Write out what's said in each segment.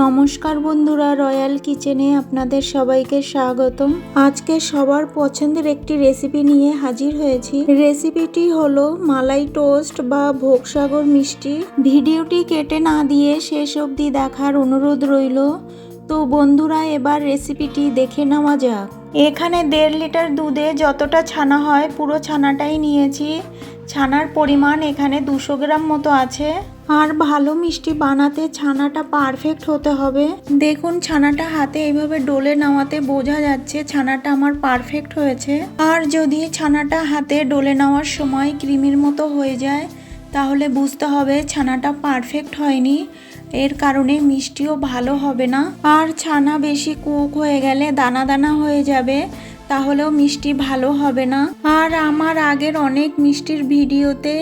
নমস্কার বন্ধুরা, রয়্যাল কিচেনে আপনাদের সবাইকে স্বাগতম। আজকে সবার পছন্দের একটি রেসিপি নিয়ে হাজির হয়েছি। রেসিপিটি হলো মালাই টোস্ট বা ভোগসাগর মিষ্টি। ভিডিওটি কেটে না দিয়ে শেষ অবধি দেখার অনুরোধ রইল। তো বন্ধুরা, এবার রেসিপিটি দেখে নেওয়া যাক। এখানে 1.5 লিটার দুধে যতটা ছানা হয় পুরো ছানাটাই নিয়েছি। ছানার পরিমাণ এখানে 200 গ্রাম মতো আছে। আর ভালো মিষ্টি বানাতে ছানাটা পারফেক্ট হতে হবে। দেখুন, ছানাটা হাতে এইভাবে ডলে নেওয়াতে বোঝা যাচ্ছে ছানাটা আমার পারফেক্ট হয়েছে। আর যদি ছানাটা হাতে ডলে নেওয়ার সময় ক্রিমির মতো হয়ে যায় তাহলে বুঝতে হবে ছানাটা পারফেক্ট হয়নি। এর কারণে মিষ্টিও ভালো হবে না। আর ছানা বেশি কুক হয়ে গেলে দানা দানা হয়ে যাবে, তাহলেও মিষ্টি ভালো হবে না। আর আমার আগের অনেক মিষ্টির ভিডিওতে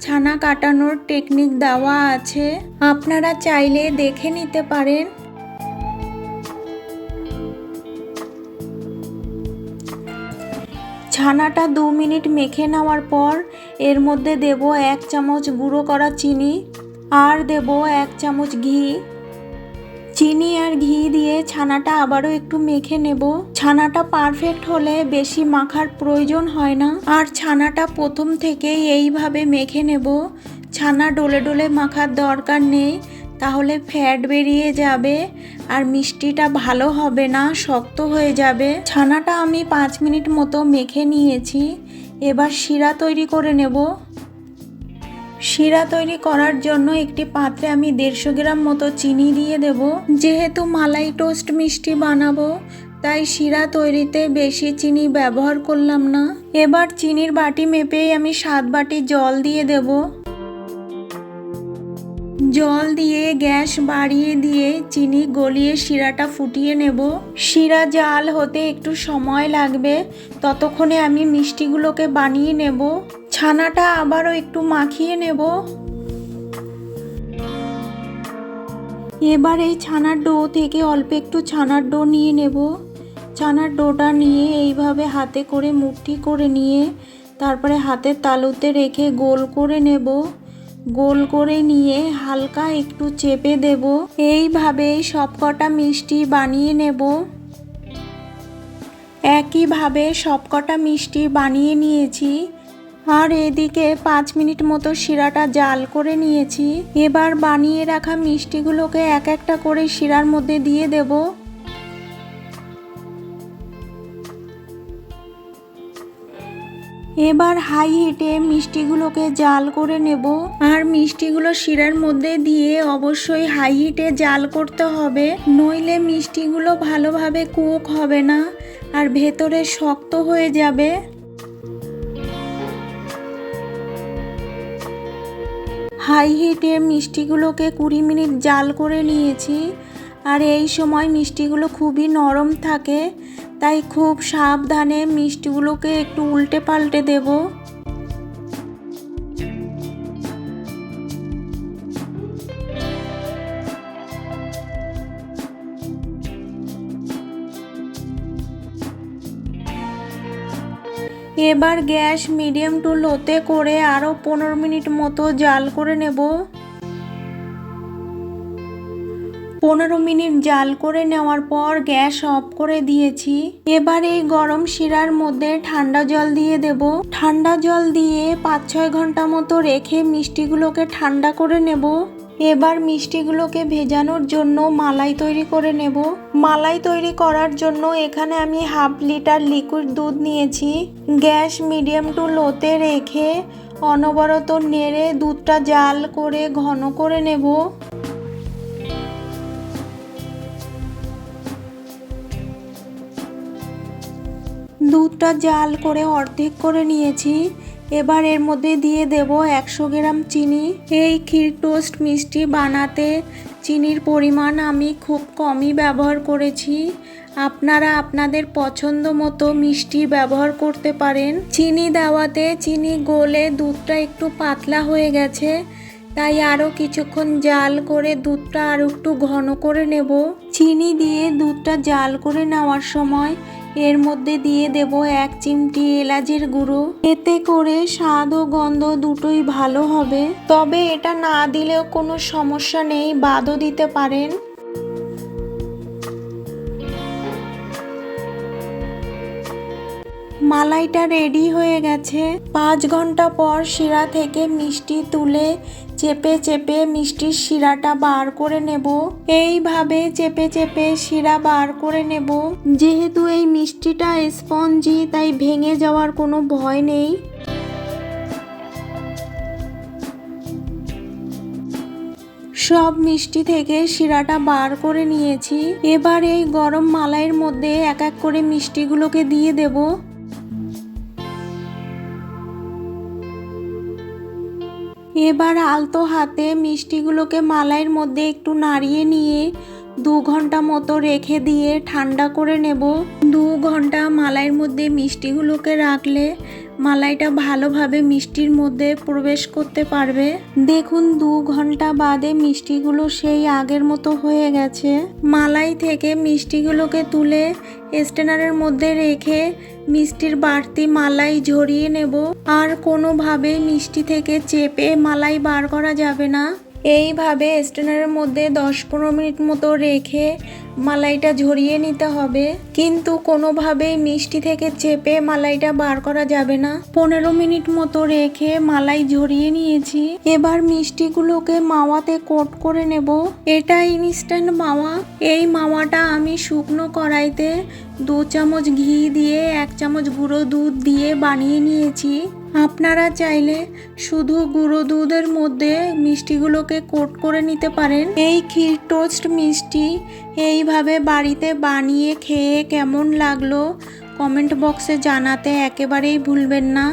ছানা কাটানোর টেকনিক দেওয়া আছে, আপনারা চাইলে দেখে নিতে পারেন। ছানাটা 2 মিনিট মেখে নেওয়ার পর এর মধ্যে দেব 1 চামচ গুঁড়ো করা চিনি আর দেব 1 চামচ ঘি। চিনি আর ঘি দিয়ে ছানাটা আবারও একটু মেখে নেব। ছানাটা পারফেক্ট হলে বেশি মাখার প্রয়োজন হয় না। আর ছানাটা প্রথম থেকেই এইভাবে মেখে নেব। ছানা ডলে ডলে মাখার দরকার নেই, তাহলে ফ্যাট বেরিয়ে যাবে আর মিষ্টিটা ভালো হবে না, শক্ত হয়ে যাবে। ছানাটা আমি 5 মিনিট মতো মেখে নিয়েছি। এবার শিরা তৈরি করে নেব। শিরা তৈরি করার জন্য একটি পাত্রে আমি 150 গ্রাম মতো চিনি দিয়ে দেব। যেহেতু মালাই টোস্ট মিষ্টি বানাবো তাই শিরা তৈরিতে বেশি চিনি ব্যবহার করলাম না। এবার চিনির বাটি মেপেই আমি 7 বাটি জল দিয়ে দেব। জল দিয়ে গ্যাস বাড়িয়ে দিয়ে চিনি গলিয়ে শিরাটা ফুটিয়ে নেব। শিরা জাল হতে একটু সময় লাগবে, ততক্ষণে আমি মিষ্টিগুলোকে বানিয়ে নেব। ছানাটা আবারও একটু মাখিয়ে নেব। এবার এই ছানার ডো থেকে অল্প একটু ছানার ডো নিয়ে নেব। ছানার ডোটা নিয়ে এইভাবে হাতে করে মুঠি করে নিয়ে তারপরে হাতের তালুতে রেখে গোল করে নেব। গোল করে নিয়ে হালকা একটু চেপে দেব। এইভাবেই সবকটা মিষ্টি বানিয়ে নেব। একইভাবে সবকটা মিষ্টি বানিয়ে নিয়েছি। আর এদিকে 5 মিনিট মতো শিরাটা জাল করে নিয়েছি। এবার বানিয়ে রাখা মিষ্টিগুলোকে এক একটা করে শিরার মধ্যে দিয়ে দেব। এবার হাই হিটে মিষ্টিগুলোকে জাল করে নেব। আর মিষ্টিগুলো শিরার মধ্যে দিয়ে অবশ্যই হাই হিটে জাল করতে হবে, নইলে মিষ্টিগুলো ভালোভাবে কুক হবে না আর ভেতরে শক্ত হয়ে যাবে। হাই হিটে মিষ্টিগুলোকে 20 মিনিট জাল করে নিয়েছি। আর এই সময় মিষ্টিগুলো খুবই নরম থাকে, তাই খুব সাবধানে মিষ্টিগুলোকে একটু উল্টে পাল্টে দেব। এবার গ্যাস মিডিয়াম টু লোতে করে আরও 15 মিনিট মতো জাল করে নেব। 15 মিনিট জাল করে নেওয়ার পর গ্যাস অফ করে দিয়েছি। এবার এই গরম শিরার মধ্যে ঠান্ডা জল দিয়ে দেব। ঠান্ডা জল দিয়ে 5-6 ঘন্টা মতো রেখে মিষ্টিগুলোকে ঠান্ডা করে নেব। এবার মিষ্টিগুলোকে ভেজানোর জন্য মালাই তৈরি করে নেব। মালাই তৈরি করার জন্য এখানে আমি 1/2 লিটার লিকুইড দুধ নিয়েছি। গ্যাস মিডিয়াম টু লোতে রেখে অনবরত নেড়ে দুধটা জাল করে ঘন করে নেব। দুধটা জাল করে অর্ধেক করে নিয়েছি। এবার এর মধ্যে দিয়ে দেব 100 গ্রাম চিনি। এই ক্ষীর টোস্ট মিষ্টি বানাতে চিনির পরিমাণ আমি খুব কমই ব্যবহার করেছি। আপনারা আপনাদের পছন্দ মতো মিষ্টি ব্যবহার করতে পারেন। চিনি দেওয়াতে চিনি গলে দুধটা একটু পাতলা হয়ে গেছে, তাই আরও কিছুক্ষণ জাল করে দুধটা আরও একটু ঘন করে নেব। চিনি দিয়ে দুধটা জাল করে নেওয়ার সময় এর মধ্যে দিয়ে দেব 1 চিমটি এলাচের গুঁড়ো। এতে করে স্বাদ ও গন্ধ দুটোই ভালো হবে। তবে এটা না দিলেও কোনো সমস্যা নেই, বাদও দিতে পারেন। মালাইটা রেডি হয়ে গেছে। 5 ঘন্টা পর শিরা থেকে মিষ্টি তুলে চেপে চেপে মিষ্টির শিরাটা বার করে নেব। এইভাবে চেপে চেপে শিরা বার করে নেব। যেহেতু এই মিষ্টিটা স্পঞ্জি, তাই ভেঙে যাওয়ার কোনো ভয় নেই। সব মিষ্টি থেকে শিরাটা বার করে নিয়েছি। এবার এই গরম মালাইয়ের মধ্যে এক এক করে মিষ্টিগুলোকে দিয়ে দেব। এবার আলতো হাতে মিষ্টিগুলোকে মালাইয়ের মধ্যে একটু নাড়িয়ে নিয়ে 2 ঘন্টা মতো রেখে দিয়ে ঠান্ডা করে নেব। 2 ঘন্টা মালাইয়ের মধ্যে মিষ্টিগুলোকে রাখলে মালাইটা ভালোভাবে মিষ্টির মধ্যে প্রবেশ করতে পারবে। দেখুন 2 ঘন্টা বাদে মিষ্টিগুলো সেই আগের মতো হয়ে গেছে। মালাই থেকে মিষ্টিগুলোকে তুলে স্ট্রেনারের মধ্যে রেখে মিষ্টির বাড়তি মালাই ঝরিয়ে নেব। আর কোনোভাবে মিষ্টি থেকে চেপে মালাই বার করা যাবে না। এইভাবে স্ট্রেনারের মধ্যে 10-15 মিনিট মতো রেখে মালাইটা ঝরিয়ে নিতে হবে। কিন্তু কোনোভাবেই মিষ্টি থেকে চেপে মালাইটা বার করা যাবে না। 15 মিনিট মতো রেখে মালাই ঝরিয়ে নিয়েছি। এবার মিষ্টিগুলোকে মাওয়াতে কোট করে নেব। এটা ইনস্ট্যান্ট মাওয়া। এই মাওয়াটা আমি শুকনো কড়াইতে 2 চামচ ঘি দিয়ে 1 চামচ গুঁড়ো দুধ দিয়ে বানিয়ে নিয়েছি। আপনারা চাইলে শুধু গুঁড়ো দুধের মধ্যে মিষ্টিগুলোকে কোট করে নিতে পারেন। এই ক্ষীর টোস্ট মিষ্টি এইভাবে বাড়িতে বানিয়ে খেয়ে কেমন লাগলো কমেন্ট বক্সে জানাতে একেবারেই ভুলবেন না।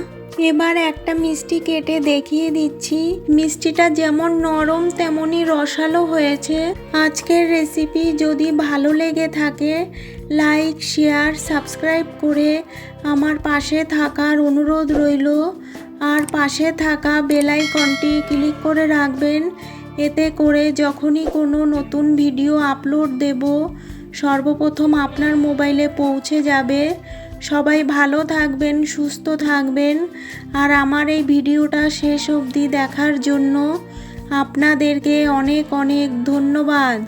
এবার একটা মিষ্টি কেটে দেখিয়ে দিচ্ছি। মিষ্টিটা যেমন নরম তেমনই রসালো হয়েছে। আজকের রেসিপি যদি ভালো লেগে থাকে লাইক, শেয়ার, সাবস্ক্রাইব করে আমার পাশে থাকার অনুরোধ রইল। আর পাশে থাকা বেল আইকনটি ক্লিক করে রাখবেন। এতে করে যখনই কোনো নতুন ভিডিও আপলোড দেব সর্বপ্রথম আপনার মোবাইলে পৌঁছে যাবে। সবাই ভালো থাকবেন, সুস্থ থাকবেন। আর আমার এই ভিডিওটা শেষ অবধি দেখার জন্য আপনাদেরকে অনেক অনেক ধন্যবাদ।